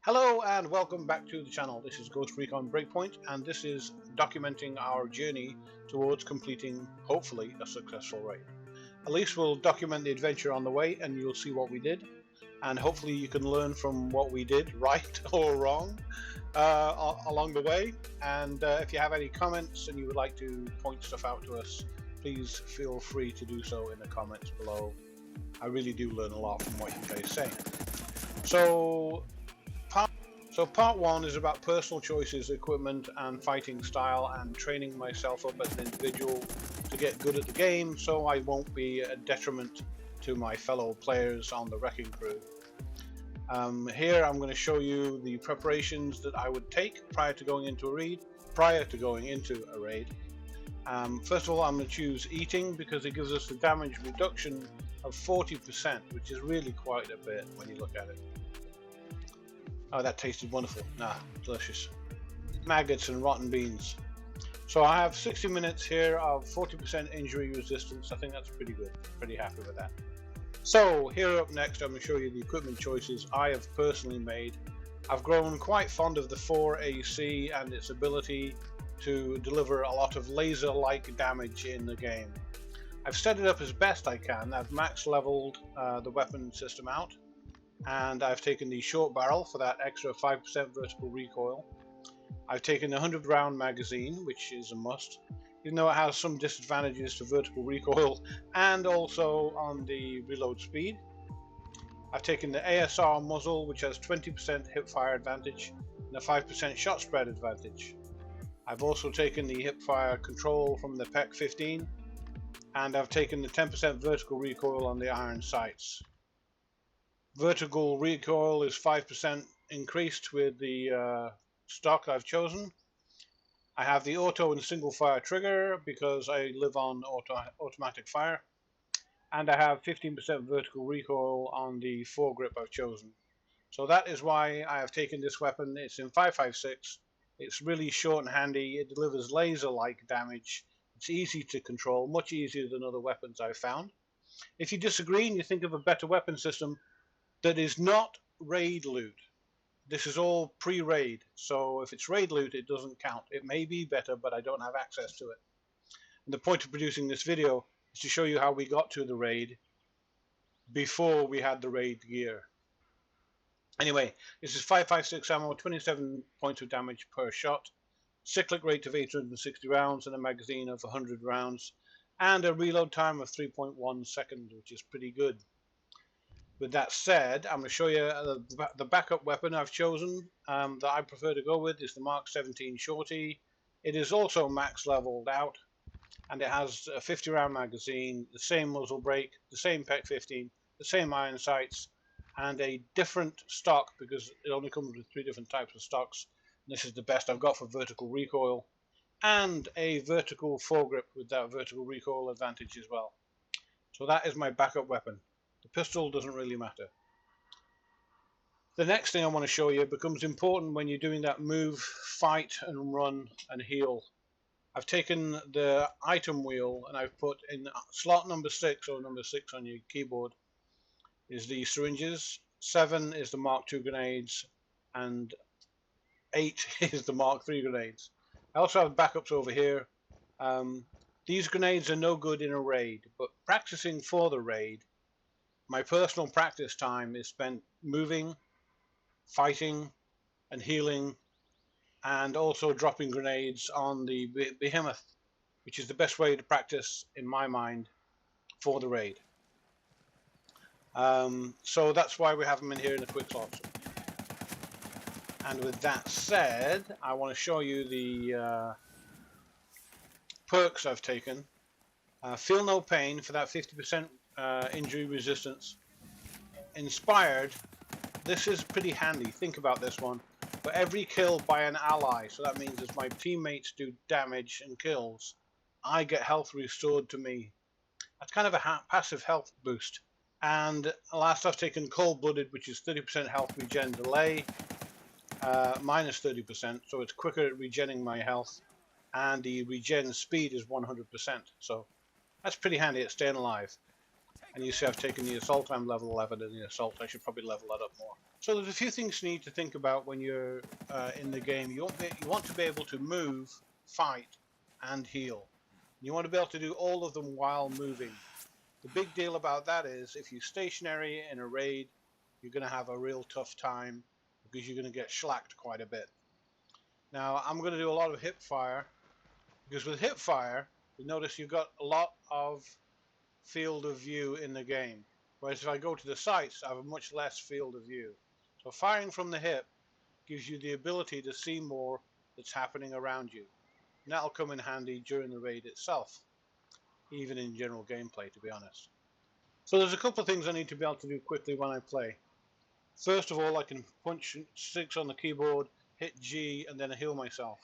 Hello and welcome back to the channel. This is Ghost Recon Breakpoint and this is documenting our journey towards completing, hopefully, a successful raid. At least we'll document the adventure on the way and you'll see what we did, and hopefully you can learn from what we did, right or wrong, along the way. And if you have any comments and you would like to point stuff out to us, please feel free to do so in the comments below. I really do learn a lot from what you guys say. So part one is about personal choices, equipment and fighting style, and training myself up as an individual to get good at the game so I won't be a detriment to my fellow players on the wrecking crew. Here I'm going to show you the preparations that I would take prior to going into a raid. First of all, I'm going to choose eating because it gives us a damage reduction of 40%, which is really quite a bit when you look at it. Oh, that tasted wonderful. Delicious. Maggots and rotten beans. So I have 60 minutes here of 40% injury resistance. I think that's pretty good. Pretty happy with that. So here up next, I'm going to show you the equipment choices I have personally made. I've grown quite fond of the 4AC and its ability to deliver a lot of laser-like damage in the game. I've set it up as best I can. I've max leveled the weapon system out, and I've taken the short barrel for that extra 5% vertical recoil. I've taken the 100 round magazine, which is a must, even though it has some disadvantages to vertical recoil and also on the reload speed. I've taken the ASR muzzle, which has 20% hipfire advantage and a 5% shot spread advantage. I've also taken the hipfire control from the PEC 15, and I've taken the 10% vertical recoil on the iron sights. Vertical recoil is 5% increased with the stock I've chosen. I have the auto and single fire trigger because I live on automatic fire, and I have 15% vertical recoil on the foregrip I've chosen. So that is why I have taken this weapon. It's in 5.56. It's really short and handy. It delivers laser-like damage. It's easy to control, much easier than other weapons I've found. If you disagree and you think of a better weapon system that is not raid loot, this is all pre-raid, so if it's raid loot it doesn't count. It may be better, but I don't have access to it. And the point of producing this video is to show you how we got to the raid before we had the raid gear. Anyway, this is 5.56 ammo, 27 points of damage per shot, cyclic rate of 860 rounds and a magazine of 100 rounds, and a reload time of 3.1 seconds, which is pretty good. With that said, I'm going to show you the backup weapon I've chosen that I prefer to go with is the Mark 17 Shorty. It is also max leveled out, and it has a 50 round magazine, the same muzzle brake, the same PEC 15, the same iron sights, and a different stock because it only comes with 3 different types of stocks. And this is the best I've got for vertical recoil, and a vertical foregrip with that vertical recoil advantage as well. So that is my backup weapon. The pistol doesn't really matter. The next thing I want to show you becomes important when you're doing that move, fight and run and heal. I've taken the item wheel and I've put in slot number 6, or number 6 on your keyboard, is the syringes, 7 is the Mark II grenades, and 8 is the Mark III grenades. I also have backups over here. These grenades are no good in a raid, but practicing for the raid, my personal practice time is spent moving, fighting and healing, and also dropping grenades on the behemoth, which is the best way to practice in my mind for the raid. So that's why we have them in here in the quick slots. And with that said, I want to show you the perks I've taken. Feel no pain for that 50% injury resistance. Inspired, this is pretty handy. Think about this one. For every kill by an ally, so that means as my teammates do damage and kills, I get health restored to me. That's kind of a passive health boost. And last I've taken cold-blooded, which is 30% health regen delay, minus 30%, so it's quicker at regenning my health, and the regen speed is 100%, so that's pretty handy at staying alive. And you see I've taken the assault, I'm level 11, and the assault I should probably level that up more. So there's a few things you need to think about when you're in the game. You want to be able to move, fight, and heal. You want to be able to do all of them while moving. The big deal about that is if you're stationary in a raid, you're going to have a real tough time because you're going to get shellacked quite a bit. Now I'm going to do a lot of hip fire because with hip fire, you notice you've got a lot of field of view in the game, whereas if I go to the sights, I have a much less field of view. So firing from the hip gives you the ability to see more that's happening around you, and that'll come in handy during the raid itself, even in general gameplay, to be honest. So there's a couple of things I need to be able to do quickly when I play. First of all, I can punch 6 on the keyboard, hit G, and then I heal myself.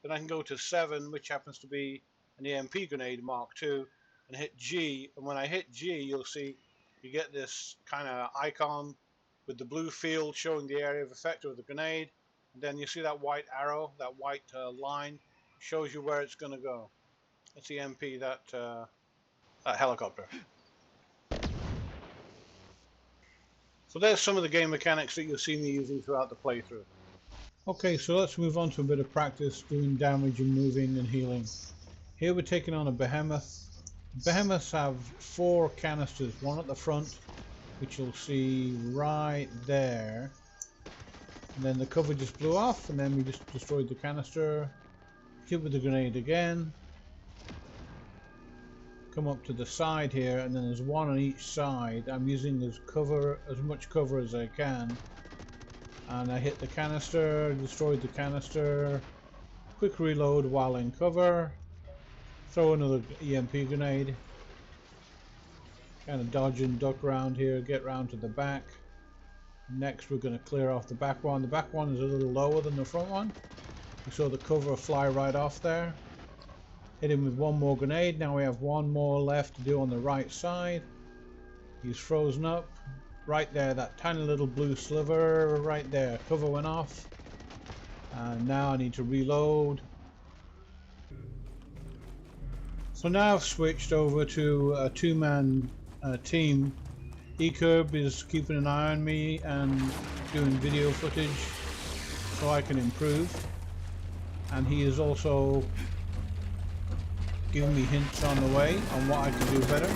Then I can go to 7, which happens to be an EMP grenade Mark II, and hit G, and when I hit G, you'll see you get this kind of icon with the blue field showing the area of effect of the grenade, and then you see that white arrow, that white line, shows you where it's going to go. It's the EMP, that helicopter. So there's some of the game mechanics that you'll see me using throughout the playthrough. Okay, so let's move on to a bit of practice doing damage and moving and healing. Here we're taking on a behemoth. Behemoths have 4 canisters, one at the front, which you'll see right there. And then the cover just blew off, and then we just destroyed the canister. Hit with the grenade again. Come up to the side here, and then there's one on each side. I'm using as much cover as I can. And I hit the canister, destroyed the canister. Quick reload while in cover. Throw another EMP grenade. Kind of dodge and duck around here, get round to the back. Next we're going to clear off the back one. The back one is a little lower than the front one. We saw the cover fly right off there. Hit him with one more grenade. Now we have one more left to do on the right side. He's frozen up. Right there, that tiny little blue sliver right there. Cover went off. And now I need to reload. So now I've switched over to a 2-man team. E-Curb is keeping an eye on me and doing video footage so I can improve. And he is also giving me hints on the way on what I can do better.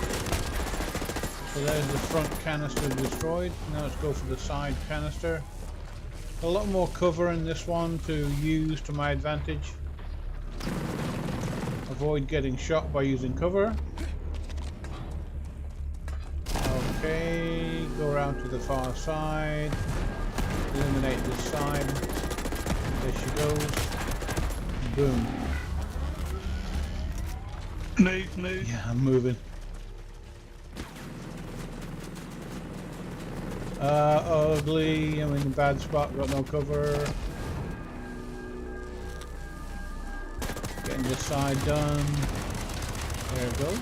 So there's the front canister destroyed. Now let's go for the side canister. A lot more cover in this one to use to my advantage. Avoid getting shot by using cover. Okay, go around to the far side. Eliminate this side. There she goes. Boom. Move. Yeah, I'm moving. Ugly. I'm in a bad spot. Got no cover. Getting this side done. There it goes.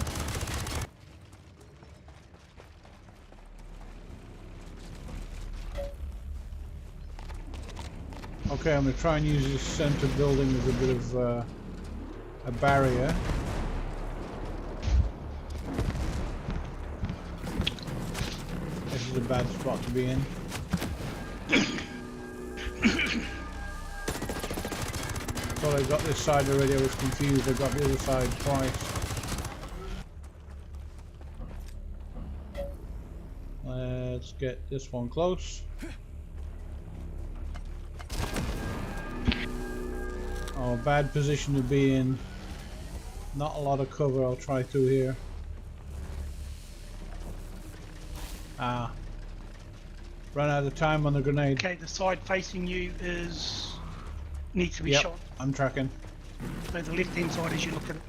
Okay, I'm going to try and use this center building as a bit of a barrier. This is a bad spot to be in. Thought I got this side already, I was confused. I got the other side twice. Let's get this one close. Oh, bad position to be in. Not a lot of cover. I'll try through here. Ah. Run out of time on the grenade. Okay, the side facing you needs to be shot. I'm tracking. So the left hand side as you look at it.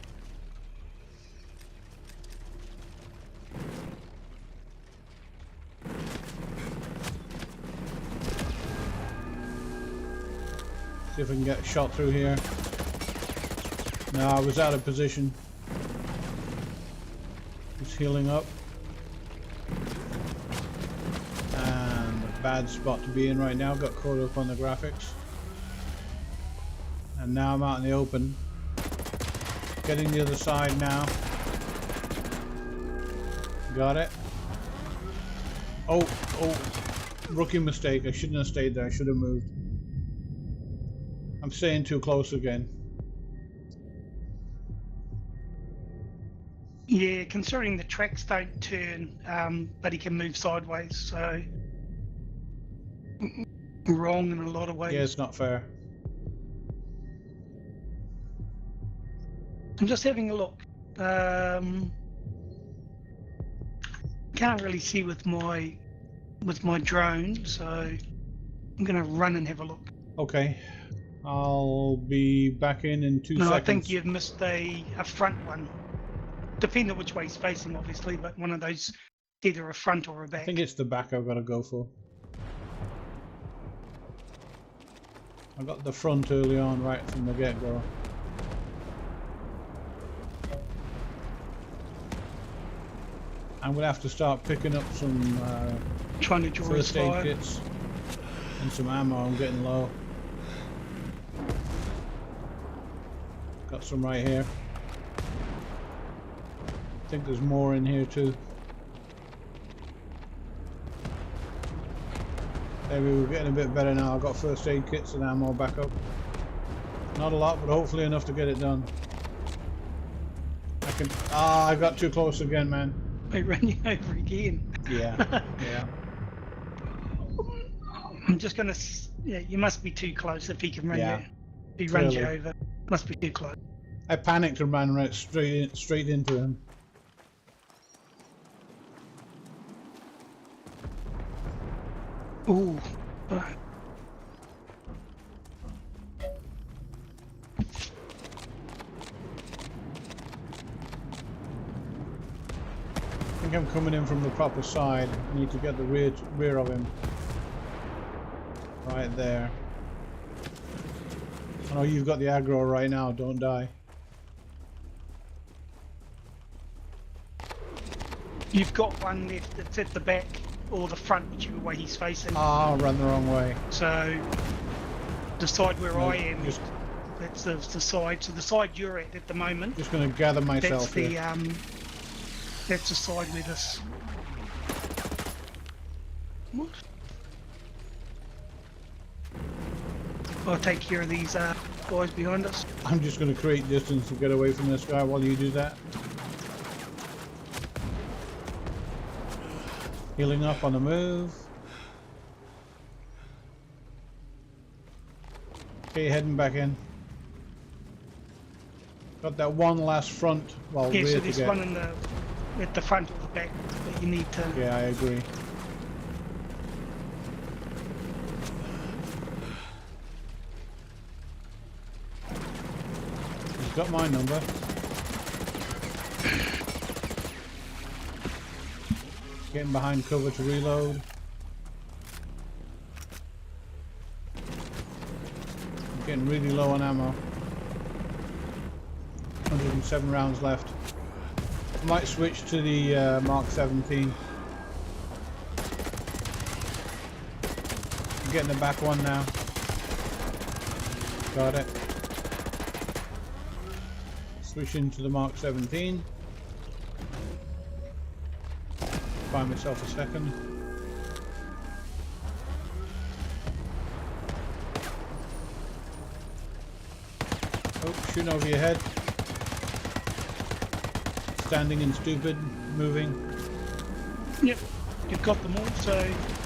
See if I can get a shot through here. No, I was out of position. Just healing up. And a bad spot to be in right now. Got caught up on the graphics. And now I'm out in the open. Getting the other side now. Got it. Oh, rookie mistake. I shouldn't have stayed there. I should have moved. I'm staying too close again. Yeah, considering the tracks don't turn, but he can move sideways, so wrong in a lot of ways. Yeah, it's not fair. I'm just having a look. Can't really see with my drone, so I'm gonna run and have a look. Okay. I'll be back in 2 No, seconds. I think you've missed a front one. Depending on which way he's facing, obviously, but one of those, either a front or a back. I think it's the back I've got to go for. I got the front early on, right from the get-go. I'm gonna have to start picking up some trying to draw his first aid fire. kits and some ammo. I'm getting low. Got some right here. I think there's more in here too. There we go, getting a bit better now. I've got first aid kits and ammo back up. Not a lot, but hopefully enough to get it done. I can. Ah, I got too close again, man. I ran you over again. Yeah, yeah. I'm just gonna. Yeah, you must be too close if he can run Yeah, you. If he runs you clearly. over, must be too close. I panicked and ran right straight into him. Ooh. I think I'm coming in from the proper side. I need to get the rear of him. Right there. I know you've got the aggro right now, don't die. You've got one left that's at the back or the front, whichever way he's facing. Ah, I ran the wrong way. So the side where No, I am, just- that's the side. So the side you're at the moment, Just gonna gather myself that's the here. that's the side with us. What? I'll take care of these guys behind us. I'm just gonna create distance to get away from this guy while you do that. Healing up on the move. Okay, heading back in. Got that one last front, well, Yeah, rear so to there's get. one in the at the front or the back that you need to. Yeah, I agree. He's got my number. Getting behind cover to reload. I'm getting really low on ammo. 107 rounds left. I might switch to the Mark 17. I'm getting the back one now. Got it. Switching to the Mark 17. Find myself a second. Oh, shooting over your head. Standing and stupid, moving. Yep, you've got them all. So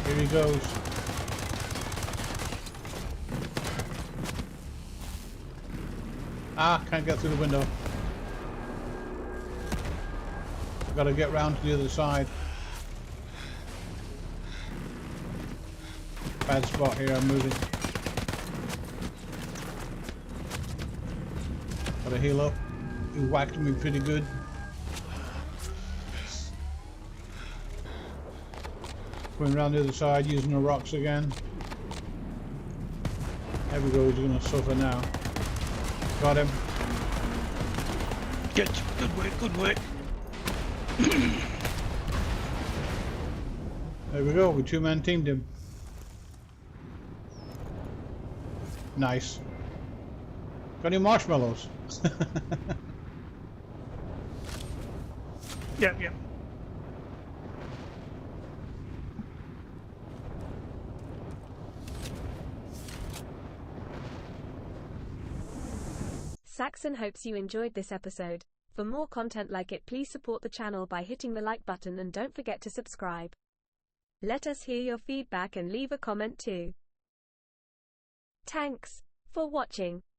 Here he goes. Ah, can't get through the window. I've got to get round to the other side. Bad spot here, I'm moving. Gotta heal up. He whacked me pretty good. Going around the other side using the rocks again. There we go, he's gonna suffer now. Got him. good work, good work. There we go, we two-man teamed him. Nice. Got any marshmallows? Yep, yep. Saxon hopes you enjoyed this episode. For more content like it, please support the channel by hitting the like button and don't forget to subscribe. Let us hear your feedback and leave a comment too. Thanks for watching.